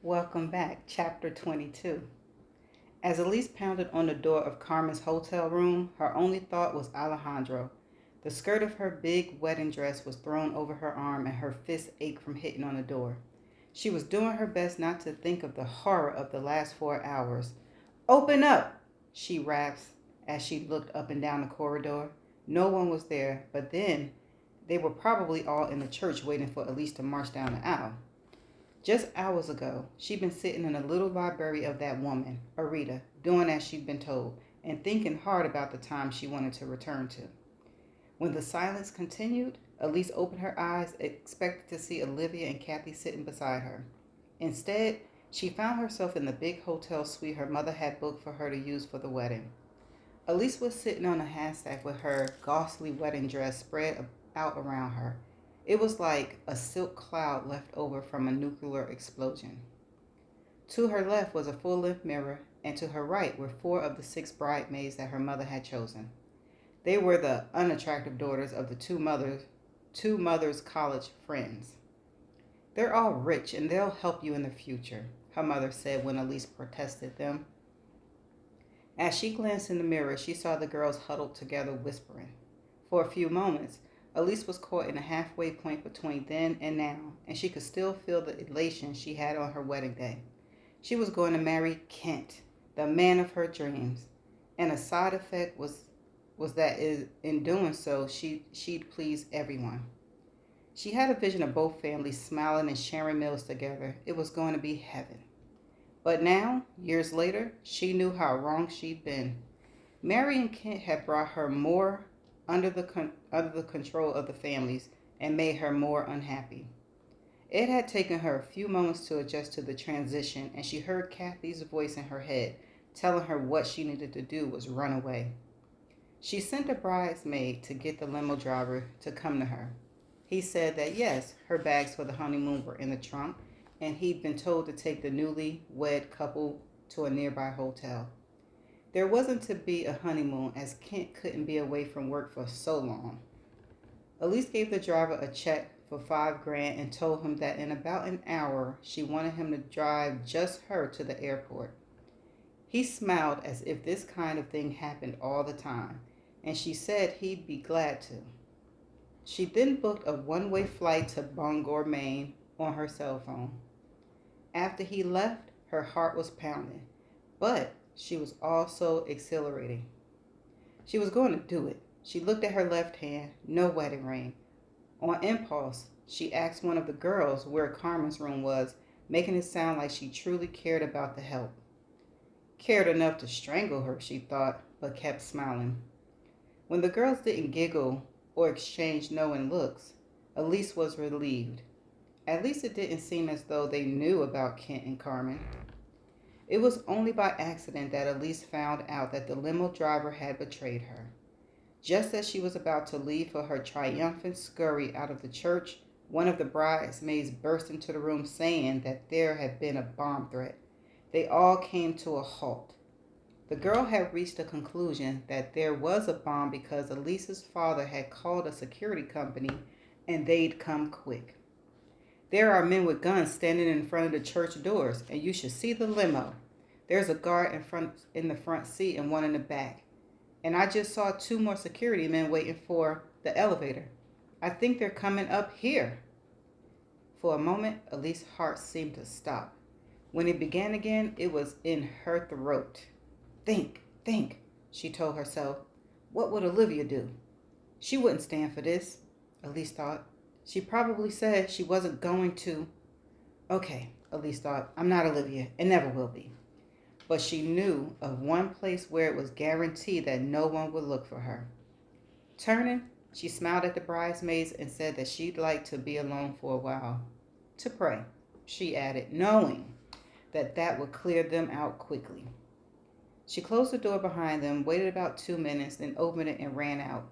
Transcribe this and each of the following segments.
Welcome back, chapter 22. As Elise pounded on the door of Carmen's hotel room, her only thought was Alejandro. The skirt of her big wedding dress was thrown over her arm and her fists ached from hitting on the door. She was doing her best not to think of the horror of the last 4 hours. Open up, she rasped as she looked up and down the corridor. No one was there, but then they were probably all in the church waiting for Elise to march down the aisle. Just hours ago, she'd been sitting in a little library of that woman, Arita, doing as she'd been told, and thinking hard about the time she wanted to return to. When the silence continued, Elise opened her eyes, expecting to see Olivia and Kathy sitting beside her. Instead, she found herself in the big hotel suite her mother had booked for her to use for the wedding. Elise was sitting on a hashtag with her ghastly wedding dress spread out around her. It was like a silk cloud left over from a nuclear explosion. To her left was a full length mirror, and to her right were four of the six bridesmaids that her mother had chosen. They were the unattractive daughters of the two mothers' college friends. They're all rich and they'll help you in the future, her mother said when Elise protested them. As she glanced in the mirror, she saw the girls huddled together whispering. For a few moments, Elise was caught in a halfway point between then and now, and she could still feel the elation she had on her wedding day. She was going to marry Kent, the man of her dreams, and a side effect was that in doing so, she'd please everyone. She had a vision of both families smiling and sharing meals together. It was going to be heaven. But now, years later, she knew how wrong she'd been. Mary and Kent had brought her more under the control of the families and made her more unhappy. It had taken her a few moments to adjust to the transition, and she heard Kathy's voice in her head, telling her what she needed to do was run away. She sent a bridesmaid to get the limo driver to come to her. He said that yes, her bags for the honeymoon were in the trunk, and he'd been told to take the newly wed couple to a nearby hotel. There wasn't to be a honeymoon as Kent couldn't be away from work for so long. Elise gave the driver a check for 5 grand and told him that in about an hour she wanted him to drive just her to the airport. He smiled as if this kind of thing happened all the time, and she said he'd be glad to. She then booked a one-way flight to Bangor, Maine on her cell phone. After he left, her heart was pounding, but she was also exhilarating. She was going to do it. She looked at her left hand, no wedding ring. On impulse, she asked one of the girls where Carmen's room was, making it sound like she truly cared about the help. Cared enough to strangle her, she thought, but kept smiling. When the girls didn't giggle or exchange knowing looks, Elise was relieved. At least it didn't seem as though they knew about Kent and Carmen. It was only by accident that Elise found out that the limo driver had betrayed her. Just as she was about to leave for her triumphant scurry out of the church, one of the bridesmaids burst into the room saying that there had been a bomb threat. They all came to a halt. The girl had reached the conclusion that there was a bomb because Elise's father had called a security company and they'd come quick. There are men with guns standing in front of the church doors, and you should see the limo. There's a guard in the front seat and one in the back. And I just saw two more security men waiting for the elevator. I think they're coming up here. For a moment, Elise's heart seemed to stop. When it began again, it was in her throat. Think, she told herself. What would Olivia do? She wouldn't stand for this, Elise thought. She probably said she wasn't going to. Okay, Elise thought, I'm not Olivia and never will be. But she knew of one place where it was guaranteed that no one would look for her. Turning, she smiled at the bridesmaids and said that she'd like to be alone for a while. To pray, she added, knowing that would clear them out quickly. She closed the door behind them, waited about 2 minutes, then opened it and ran out.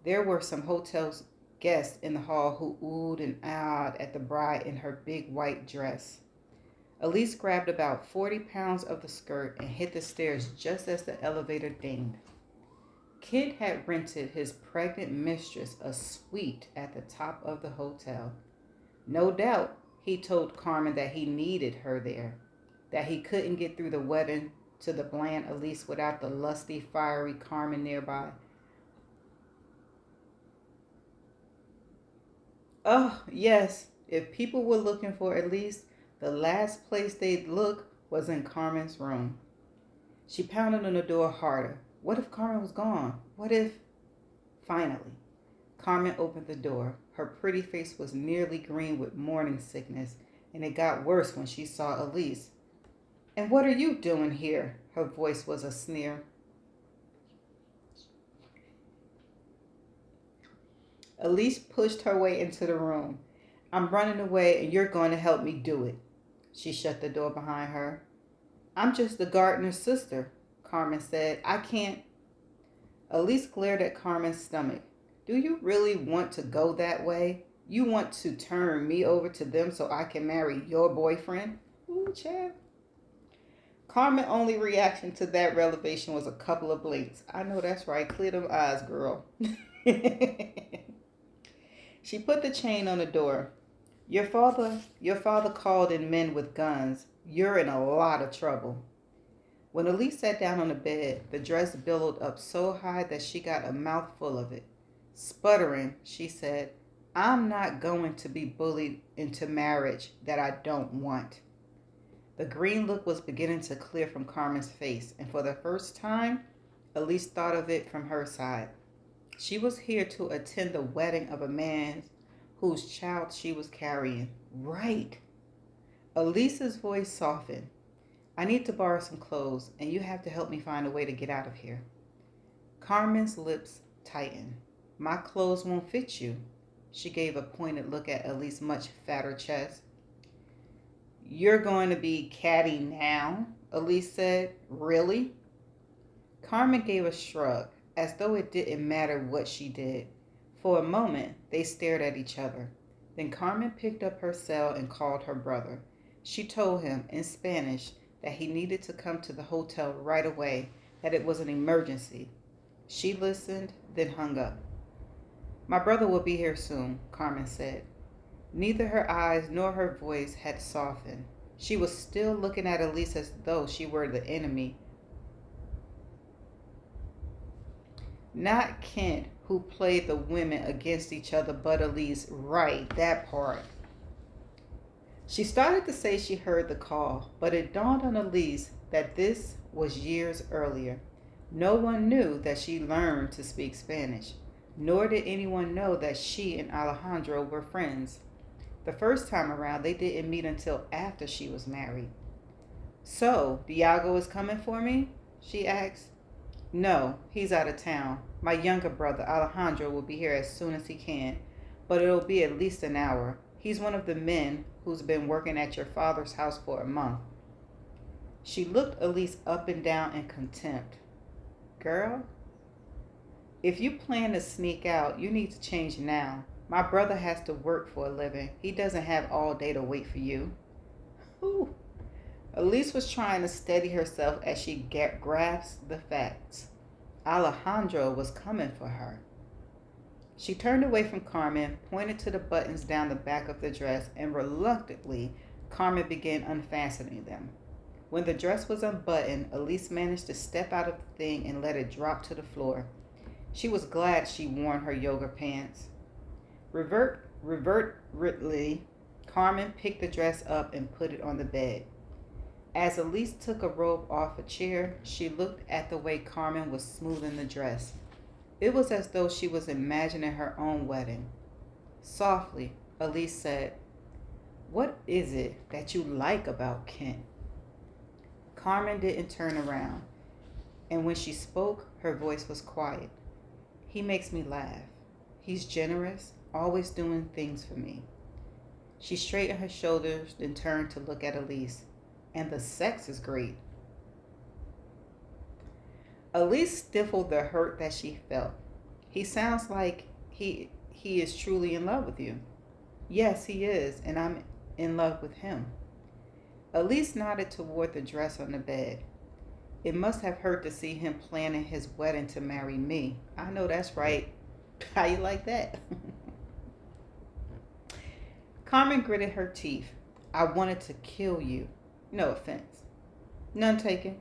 There were some hotel guests in the hall who oohed and awed at the bride in her big white dress. Elise grabbed about 40 pounds of the skirt and hit the stairs just as the elevator dinged. Kent had rented his pregnant mistress a suite at the top of the hotel. No doubt He told Carmen that he needed her there, that he couldn't get through the wedding to the bland Elise without the lusty, fiery Carmen nearby. Oh, yes, if people were looking for Elise, the last place they'd look was in Carmen's room. She pounded on the door harder. What if Carmen was gone? What if... Finally, Carmen opened the door. Her pretty face was nearly green with morning sickness, and it got worse when she saw Elise. And what are you doing here? Her voice was a sneer. Elise pushed her way into the room. I'm running away and you're going to help me do it. She shut the door behind her. I'm just the gardener's sister, Carmen said. I can't. Elise glared at Carmen's stomach. Do you really want to go that way? You want to turn me over to them so I can marry your boyfriend? Ooh, Chad. Carmen's only reaction to that revelation was a couple of blinks. I know that's right. Clear them eyes, girl. She put the chain on the door. Your father called in men with guns. You're in a lot of trouble. When Elise sat down on the bed, the dress billowed up so high that she got a mouthful of it. Sputtering, she said, I'm not going to be bullied into marriage that I don't want. The green look was beginning to clear from Carmen's face, and for the first time, Elise thought of it from her side. She was here to attend the wedding of a man whose child she was carrying. Right. Elise's voice softened. I need to borrow some clothes, and you have to help me find a way to get out of here. Carmen's lips tightened. My clothes won't fit you. She gave a pointed look at Elise's much fatter chest. You're going to be catty now, Elise said. Really? Carmen gave a shrug, as though it didn't matter what she did. For a moment, they stared at each other. Then Carmen picked up her cell and called her brother. She told him, in Spanish, that he needed to come to the hotel right away, that it was an emergency. She listened, then hung up. My brother will be here soon, Carmen said. Neither her eyes nor her voice had softened. She was still looking at Elise as though she were the enemy. Not Kent, who played the women against each other, but Elise. Right, that part. She started to say she heard the call, but it dawned on Elise that this was years earlier. No one knew that she learned to speak Spanish, nor did anyone know that she and Alejandro were friends. The first time around, they didn't meet until after she was married. So, Diago is coming for me? She asked. No, he's out of town. My younger brother, Alejandro, will be here as soon as he can, but it'll be at least an hour. He's one of the men who's been working at your father's house for a month. She looked Elise up and down in contempt. Girl, if you plan to sneak out, you need to change now. My brother has to work for a living. He doesn't have all day to wait for you. Ooh. Elise was trying to steady herself as she grasped the facts. Alejandro was coming for her. She turned away from Carmen, pointed to the buttons down the back of the dress, and reluctantly, Carmen began unfastening them. When the dress was unbuttoned, Elise managed to step out of the thing and let it drop to the floor. She was glad she'd worn her yoga pants. Reverently, Carmen picked the dress up and put it on the bed. As Elise took a robe off a chair, she looked at the way Carmen was smoothing the dress. It was as though she was imagining her own wedding. Softly, Elise said, What is it that you like about Kent? Carmen didn't turn around, and when she spoke, her voice was quiet. He makes me laugh. He's generous, always doing things for me. She straightened her shoulders, then turned to look at Elise. And the sex is great. Elise stifled the hurt that she felt. He sounds like he is truly in love with you. Yes, he is, and I'm in love with him. Elise nodded toward the dress on the bed. It must have hurt to see him planning his wedding to marry me. I know that's right. How you like that? Carmen gritted her teeth. I wanted to kill you. No offense. None taken.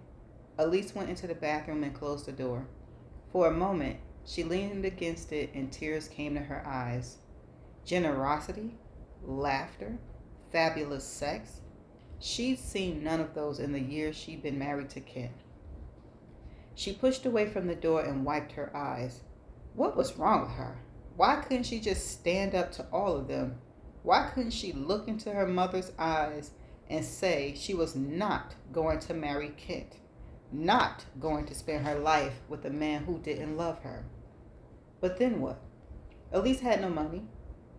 Elise went into the bathroom and closed the door. For a moment, she leaned against it and tears came to her eyes. Generosity, laughter, fabulous sex. She'd seen none of those in the years she'd been married to Kent. She pushed away from the door and wiped her eyes. What was wrong with her? Why couldn't she just stand up to all of them? Why couldn't she look into her mother's eyes and say she was not going to marry Kent? Not going to spend her life with a man who didn't love her? But then what? Elise had no money.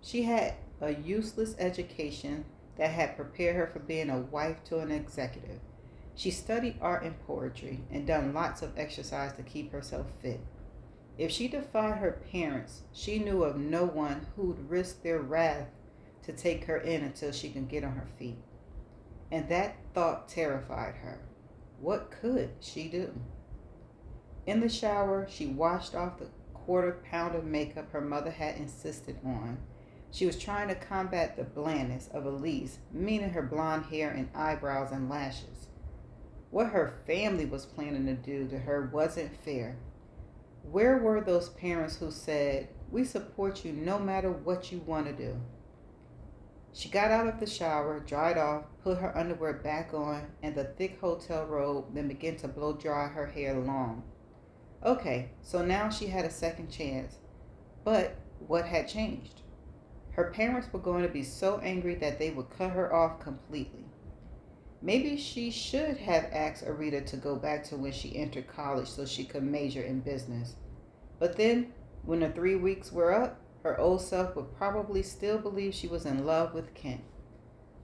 She had a useless education that had prepared her for being a wife to an executive. She studied art and poetry and done lots of exercise to keep herself fit. If she defied her parents, she knew of no one who'd risk their wrath to take her in until she could get on her feet. And that thought terrified her. What could she do? In the shower, she washed off the quarter-pound of makeup her mother had insisted on. She was trying to combat the blandness of Elise, meaning her blonde hair and eyebrows and lashes. What her family was planning to do to her wasn't fair. Where were those parents who said, "We support you no matter what you want to do"? She got out of the shower, dried off, put her underwear back on and the thick hotel robe, then began to blow dry her hair long. Okay, so now she had a second chance. But what had changed? Her parents were going to be so angry that they would cut her off completely. Maybe she should have asked Arita to go back to when she entered college so she could major in business. But then, when the 3 weeks were up, her old self would probably still believe she was in love with Kent.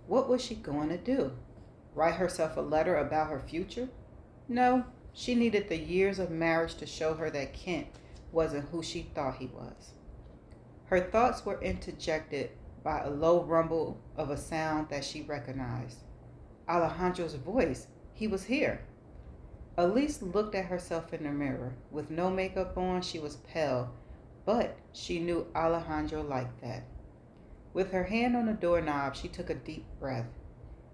What was she going to do? Write herself a letter about her future? No, she needed the years of marriage to show her that Kent wasn't who she thought he was. Her thoughts were interjected by a low rumble of a sound that she recognized. Alejandro's voice. He was here. Elise looked at herself in the mirror. With no makeup on, she was pale, but she knew Alejandro liked that. With her hand on the doorknob, she took a deep breath.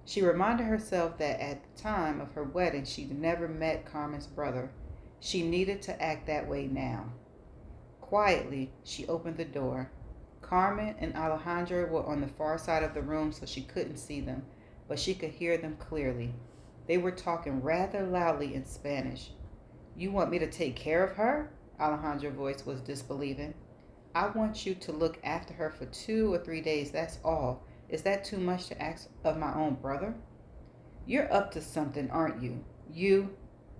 She reminded herself that at the time of her wedding, she'd never met Carmen's brother. She needed to act that way now. Quietly, she opened the door. Carmen and Alejandro were on the far side of the room, so she couldn't see them, but she could hear them clearly. They were talking rather loudly in Spanish. "You want me to take care of her?" Alejandro's voice was disbelieving. "I want you to look after her for 2 or 3 days, that's all. Is that too much to ask of my own brother?" "You're up to something, aren't you?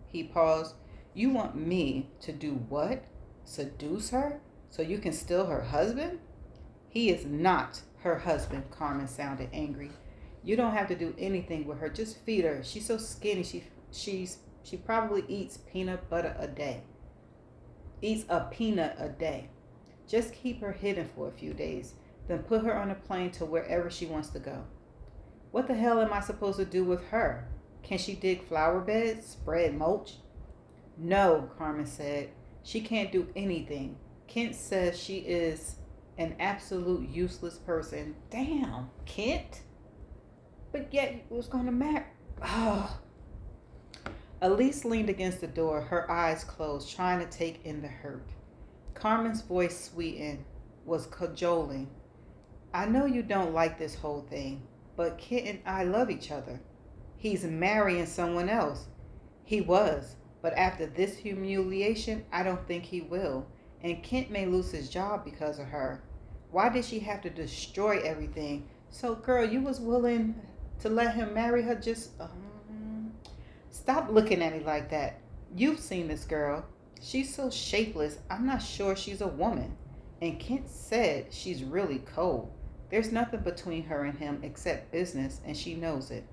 He paused. "You want me to do what? Seduce her so you can steal her husband?" "He is not her husband," Carmen sounded angry. "You don't have to do anything with her. Just feed her. She's so skinny. She probably eats a peanut a day. Just keep her hidden for a few days, then put her on a plane to wherever she wants to go." "What the hell am I supposed to do with her? Can she dig flower beds, spread mulch?" "No," Carmen said. "She can't do anything. Kent says she is an absolute useless person." Damn, Kent. But yet he was going to marry. Oh. Elise leaned against the door, her eyes closed, trying to take in the hurt. Carmen's voice, sweetened, was cajoling. "I know you don't like this whole thing, but Kent and I love each other. He's marrying someone else." "He was, but after this humiliation, I don't think he will. And Kent may lose his job because of her. Why did she have to destroy everything? So, girl, you was willing to let him marry her just... Stop looking at me like that. You've seen this girl. She's so shapeless, I'm not sure she's a woman. And Kent said she's really cold. There's nothing between her and him except business, and she knows it.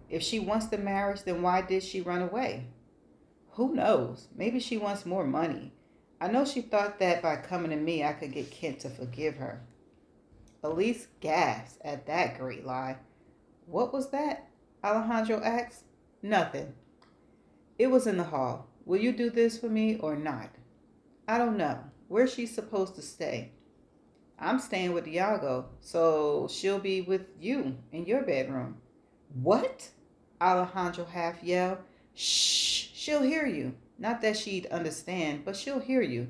If she wants the marriage, then why did she run away? Who knows? Maybe she wants more money. I know she thought that by coming to me, I could get Kent to forgive her." Elise gasped at that great lie. "What was that?" Alejandro asked. "Nothing. It was in the hall. Will you do this for me or not?" "I don't know. Where's she supposed to stay?" I'm staying with Iago, so she'll be with you in your bedroom. What? Alejandro half yelled. Shh, she'll hear you. Not that she'd understand, but she'll hear you.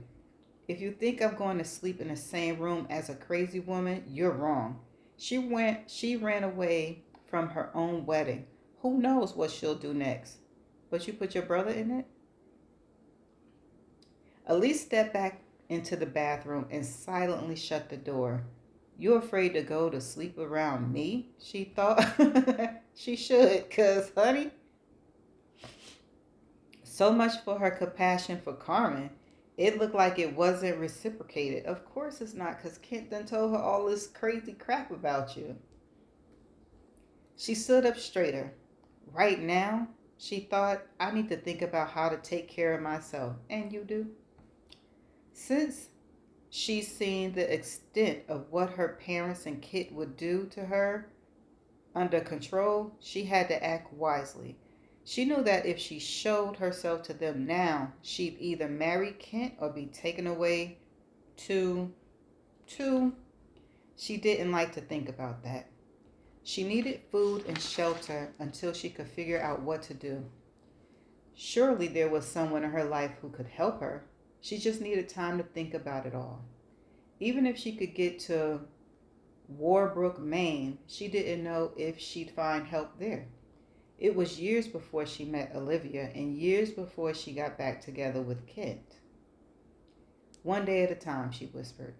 If you think I'm going to sleep in the same room as a crazy woman, you're wrong. She ran away from her own wedding. Who knows what she'll do next? But you put your brother in it? Elise stepped back into the bathroom and silently shut the door. You afraid to go to sleep around me? She thought. She should, cause honey, so much for her compassion for Carmen. It looked like it wasn't reciprocated. Of course it's not, because Kent done told her all this crazy crap about you. She stood up straighter. Right now, she thought, I need to think about how to take care of myself. And you do? Since she's seen the extent of what her parents and Kit would do to her under control, she had to act wisely. She knew that if she showed herself to them now, she'd either marry Kent or be taken away to. She didn't like to think about that. She needed food and shelter until she could figure out what to do. Surely there was someone in her life who could help her. She just needed time to think about it all. Even if she could get to Warbrook, Maine, she didn't know if she'd find help there. It was years before she met Olivia and years before she got back together with Kent. One day at a time, she whispered.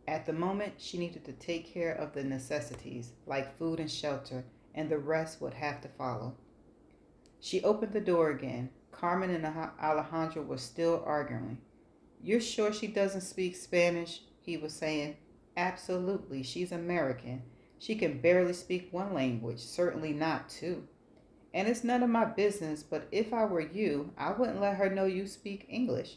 At the moment, she needed to take care of the necessities, like food and shelter, and the rest would have to follow. She opened the door again. Carmen and Alejandro were still arguing. You're sure she doesn't speak Spanish? He was saying. Absolutely, she's American. She can barely speak one language, certainly not two. And it's none of my business, but if I were you, I wouldn't let her know you speak English.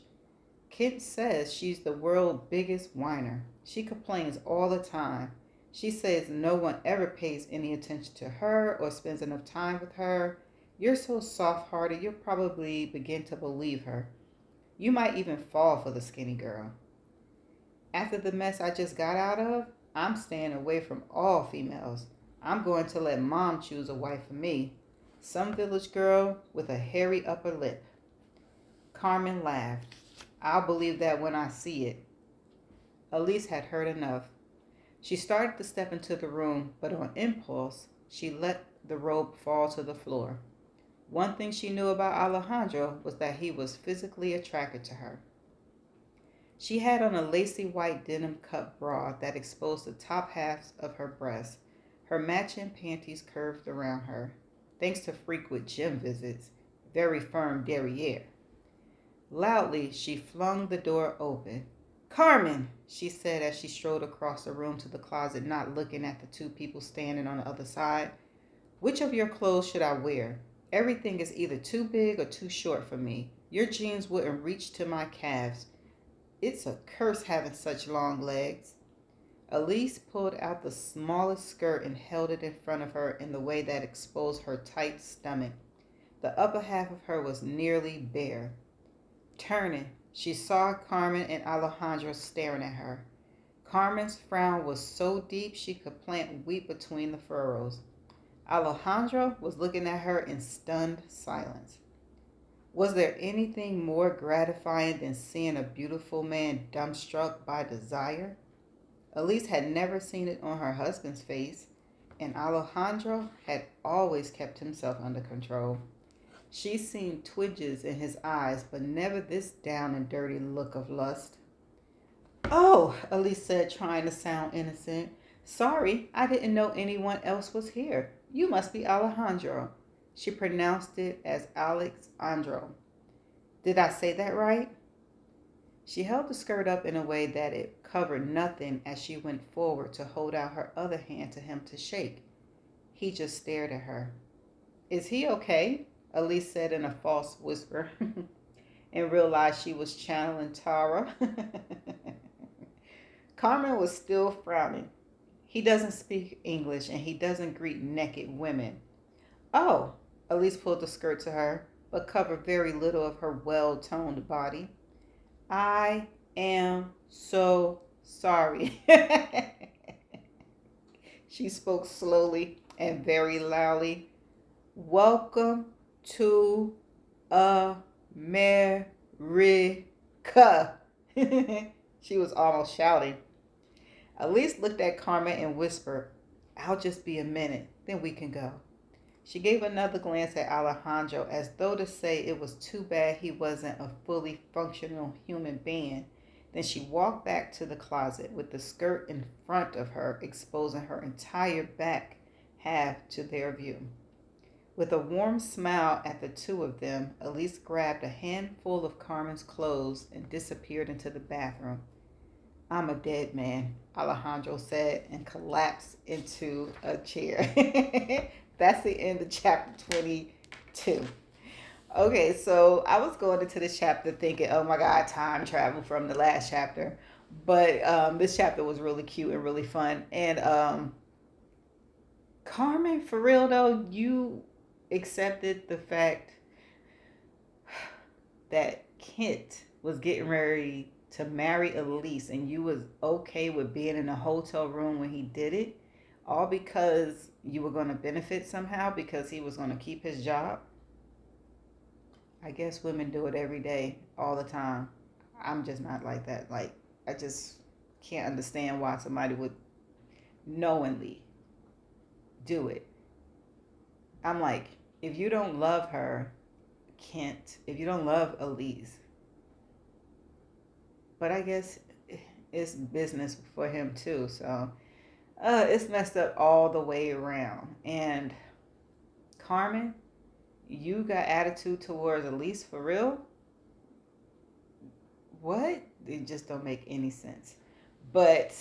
Kent says she's the world's biggest whiner. She complains all the time. She says no one ever pays any attention to her or spends enough time with her. You're so soft-hearted, you'll probably begin to believe her. You might even fall for the skinny girl. After the mess I just got out of, I'm staying away from all females. I'm going to let Mom choose a wife for me. Some village girl with a hairy upper lip. Carmen laughed. I'll believe that when I see it. Elise had heard enough. She started to step into the room, but on impulse, she let the robe fall to the floor. One thing she knew about Alejandro was that he was physically attracted to her. She had on a lacy white denim cut bra that exposed the top halves of her breasts. Her matching panties curved around her, thanks to frequent gym visits, very firm derriere. Loudly, she flung the door open. Carmen, she said as she strode across the room to the closet, not looking at the two people standing on the other side. Which of your clothes should I wear? Everything is either too big or too short for me. Your jeans wouldn't reach to my calves. It's a curse having such long legs. Elise pulled out the smallest skirt and held it in front of her in the way that exposed her tight stomach. The upper half of her was nearly bare. Turning, she saw Carmen and Alejandro staring at her. Carmen's frown was so deep she could plant wheat between the furrows. Alejandro was looking at her in stunned silence. Was there anything more gratifying than seeing a beautiful man dumbstruck by desire? Elise had never seen it on her husband's face, and Alejandro had always kept himself under control. She'd seen twinges in his eyes, but never this down and dirty look of lust. Oh, Elise said, trying to sound innocent. Sorry, I didn't know anyone else was here. You must be Alejandro. She pronounced it as Alexandro. Did I say that right? She held the skirt up in a way that it covered nothing as she went forward to hold out her other hand to him to shake. He just stared at her. Is he okay? Elise said in a false whisper and realized she was channeling Tara. Carmen was still frowning. He doesn't speak English and he doesn't greet naked women. Oh, Elise pulled the skirt to her, but covered very little of her well-toned body. I am so Sorry. She spoke slowly and very loudly. Welcome to America. She was almost shouting. Elise looked at Carmen and whispered, I'll just be a minute, then we can go. She gave another glance at Alejandro as though to say it was too bad he wasn't a fully functional human being. Then she walked back to the closet with the skirt in front of her, exposing her entire back half to their view. With a warm smile at the two of them, Elise grabbed a handful of Carmen's clothes and disappeared into the bathroom. I'm a dead man, Alejandro said and collapsed into a chair. That's the end of chapter 22. Okay, so I was going into this chapter thinking, oh my God, time travel from the last chapter. But this chapter was really cute and really fun. And Carmen, for real though, you accepted the fact that Kent was getting ready to marry Elise and you was okay with being in a hotel room when he did it, all because you were going to benefit somehow because he was going to keep his job. I guess women do it every day, all the time. I'm just not like that. Like, I just can't understand why somebody would knowingly do it. I'm like, if you don't love her, Kent, if you don't love Elise, but I guess it's business for him too. So it's messed up all the way around. And Carmen, you got attitude towards Elise for real? What? It just don't make any sense. But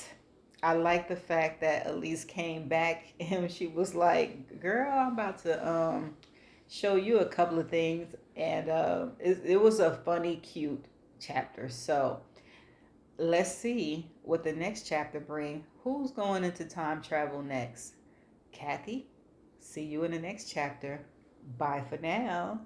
I like the fact that Elise came back and she was like, "Girl, I'm about to show you a couple of things," and it was a funny, cute chapter. So let's see what the next chapter bring. Who's going into time travel next? Kathy. See you in the next chapter. Bye for now.